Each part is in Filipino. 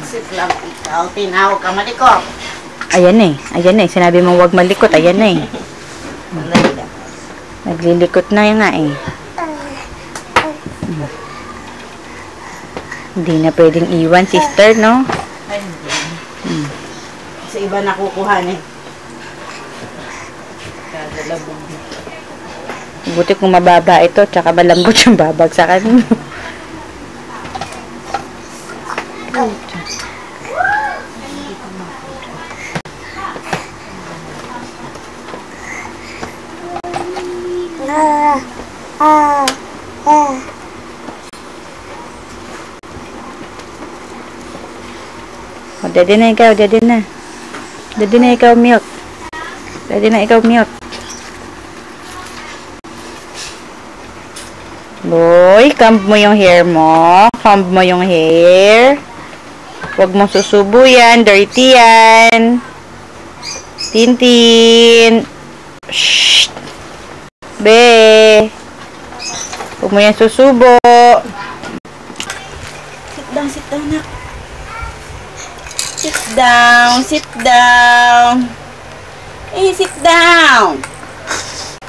Sit lang ikaw. Tinawag ka malikot. Ayan eh. Ayan eh. Sinabi mo huwag malikot. Ayan eh. Naglilikot na yun nga eh. Hindi na pwedeng iwan, sister, no? Ay, hindi. Sa iba nakukuhanin. Kadalabog. Buti kung mababa ito, tsaka malambot yung babagsakan mo. Oh, daddy na ikaw, daddy na. Daddy na ikaw, milk. Daddy na ikaw, milk. Boy, comb mo yung hair mo. Comb mo yung hair. Huwag mong susubo yan. Dirty yan. Tintin. Shh. Be. Huwag mo yan susubo. Sit down, nak. Sit down, sit down. Eh, sit down.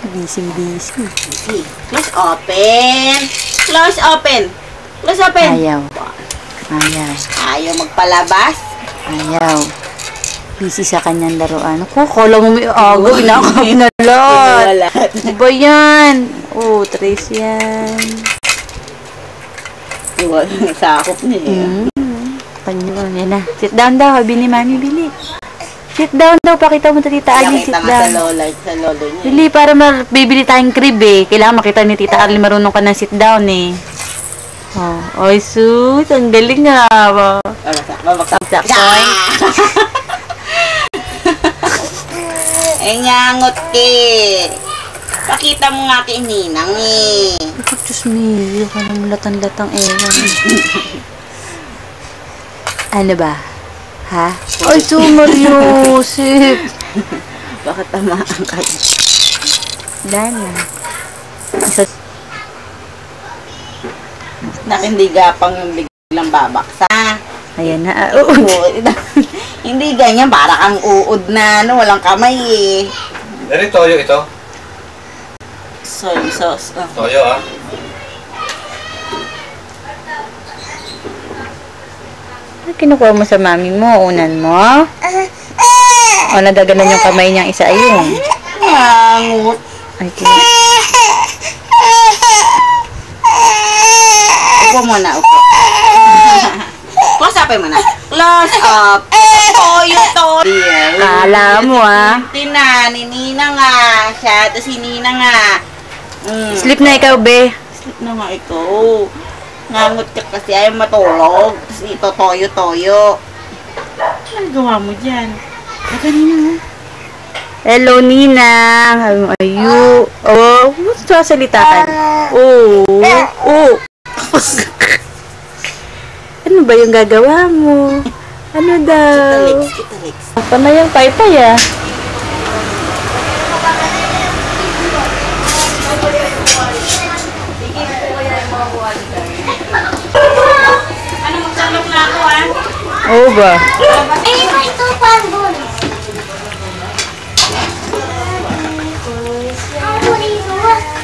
Busy. See, close open. Close open. Close open. Ayaw. Ayaw magpalabas. Ayaw. Busy sa kanyang laruan. Kala mo may agaw. Inakap na lot. Ba yan? Oh, trace yan. Sakop niya eh. Kanya yan na. Sit down daw. Habi ni Mami, Bili. Sit down daw. Pakita mo to Tita Arlene. Sit down. Sa lolo niya. Bili, para bibili tayong crib eh. Kailangan makita ni Tita Arlene marunong ka na sit down eh. Oh, oy sus. Ang galing nga. Babaksak. Eh, nyangot ke. Pakita mo nga kay Ninang eh. Diyos me, ka ng latang-latang ewan. Ano ba? Ha? Ay, Mariusip. Baka tamaan kayo. Dana. Hindi gapang yung biglang babaksa. Ayan na. Hindi ganyan, para kang uod na, no? Walang kamay eh. Dari toyo ito? Soy sauce. Oh. Toyo ah. Kinukuha mo sa mami mo, unan mo? O, nadaganan yung kamay niyang isa ayun. Mangut. Ay, kaya. Upo muna, upo. Close up mo na. Close up. Toyo. Kala mo ah. Nina nga. Siya, tapos si Nina nga. Sleep na ikaw, be. Sleep na nga ikaw. Ngangot ka kasi ayaw matulog. Tapos ito, toyo. Ano gawa mo dyan? Kanina. Hello, Ninang. Sabi mo, ayu. Oh, sasalita ka. Oh. Ano ba yung gagawa mo? Ano daw? Kita-legs. Apa na yung paypay ah? Ano, magsalok na ako ah? Oo ba? Ito pambon.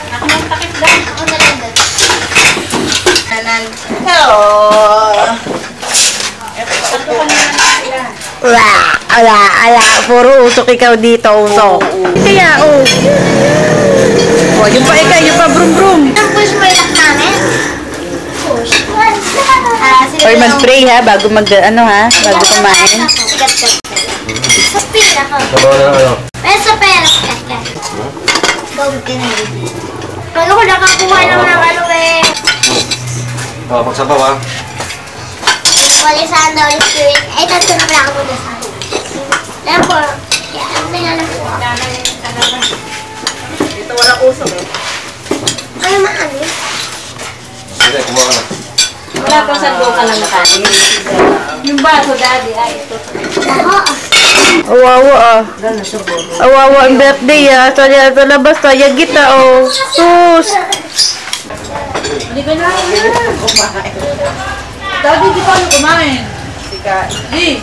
Ako nang takip daw. Ako na lang doon. Hello! Ala. Puro usok ikaw dito, usok. Kaya, oh, yung pa brum. Ang push mo yung namin? Push. Or mag-pray ha, bago bago kumain. Sa pera ko. Sabaw na ano? Pero sa pera ko. Gawin ka na yun. Paano ko nakakuha lang ng ano eh. Pagsabaw ah. Wala sa Holy Spirit. Ay, tatlo na pala ako muna sa akin. Alam po. Kaya ano na lang po. Dito wala usok eh. Ano maano? Sige, kumuha ka na. Wala pang sandukan ng nakain. Yung baso, daddy, ay ito. Ako. Awawa ah. Awawa ang birthday ah. Sa labas tayo kita oh. Sus. Hindi ka na. Daddy, di pa ano kumain. Di!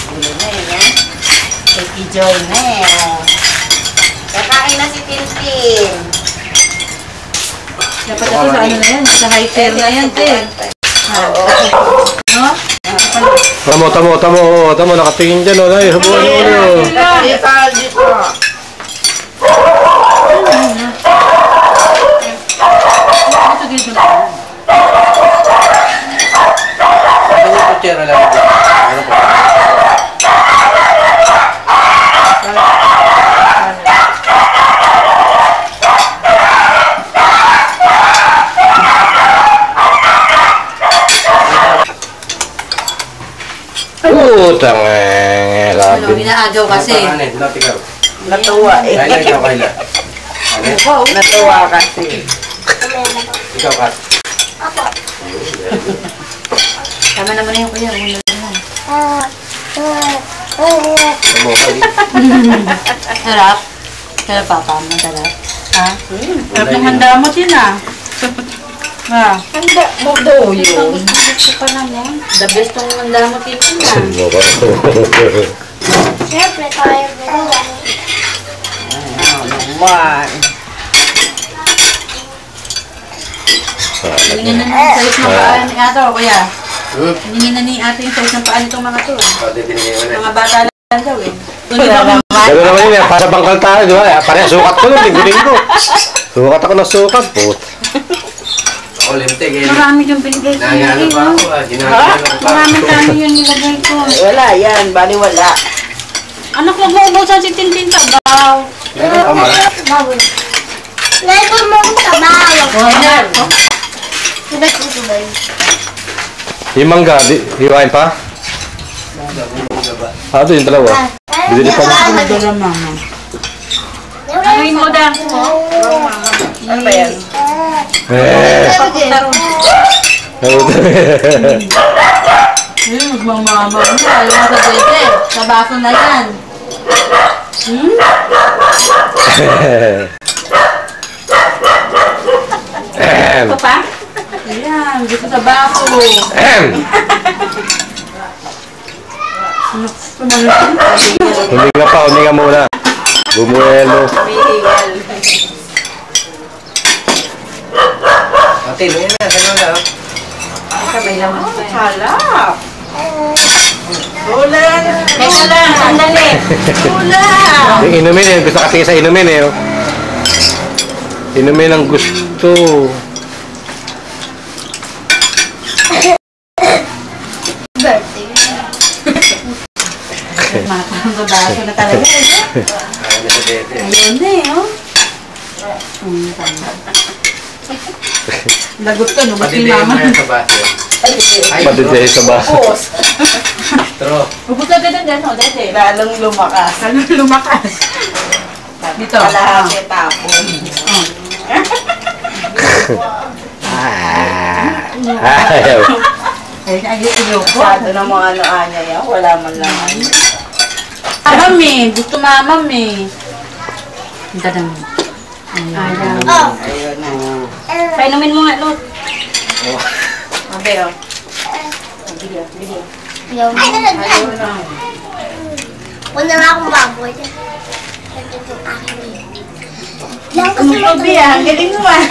Gulo na yun, eh. Kay Joy na eh. Oh. Kakain na si Tintin. Dapat ito sa ano na yan, sa high chair na yan, te. Oo. No? Tamo, nakatingin dyan, oh. Ay, habuan yung ulo. Dito. Ito dito na. Ano yung kutsera lang? Ano po? Putang Ano, labi. inaagaw kasi. Natuwa eh. Kailan ikaw, Kayla? Natuwa kasi. Ikaw, Kat. Opo. Tama naman na yung kuya. Una naman. Tamo, Kayla. Harap. Harap papa mo, harap. Ha? Harap ng handa mo din ah. Ha? Handa mo daw yun. Gusto pa naman. The best ng handa mo din ah. Siyempre, tayo buwan. Naman. Hiningin na ng size ng paa ni Ato, kuya. Hiningin na ni Ate yung size ng paa nitong mga to. Mga bata lang daw eh. Wala naman. Gano'n naman yun, para sa bangkal tayo, di ba? Parang sukat ko nun, linggo-linggo. Sukat ako ng sukat, put. Ako, lintik eh. Marami yung binigay ko. Nangyaano pa ako, ginagawa ko pa. Marami yung nilagay ko. Wala yan, bali wala. Anak, wag mo ubusan si Tintin Tabaw. Meron pa, ma. Lalo mo ang tabaw. Winner. Subay ko, subay. Yung mangga, hiwain pa? Ah, ito yung dalawa. Bili pa na. Ito lang mama. Ano yung moda? Ano ba yan? Magmamama mo. Alam mo sa dete. Sa baso na yan. Ito pa? Ayan. Dito sa baso. Huminga pa, huminga muna. Bumuelo. Bihigal. Ate, huminga na, sa'yo na. Sabay naman pa. Halap. Ulan. Teka lang. Sandali. Ulan. Yung inumin eh, gusto kasi sa inumin eh. Oh. Inumin ang gusto. birthday? Matang sa baso na talaga. Ayun na eh, oh. Lagot ka, no? Ba't ni mama? Madidaya sa baso. True. Ubus na ganun din, oh, dede. Lalong lumakas. Ano lumakas? Dito. Kalahati tapon. Ayaw. Ayun, ayun, ayoko. Masyado na mga ano-anya yan. Wala man lang ano. Mami, gusto mama, mi. Ang dadang. Ayaw. Oh. Ayun na. Painumin mo nga, Lot. Mabe, oh. Ay, nalagyan. Ayun na. Wala na akong baboy. Ito yung akin eh. Yan kasi Kumukobi ah. Ang galing mo ah.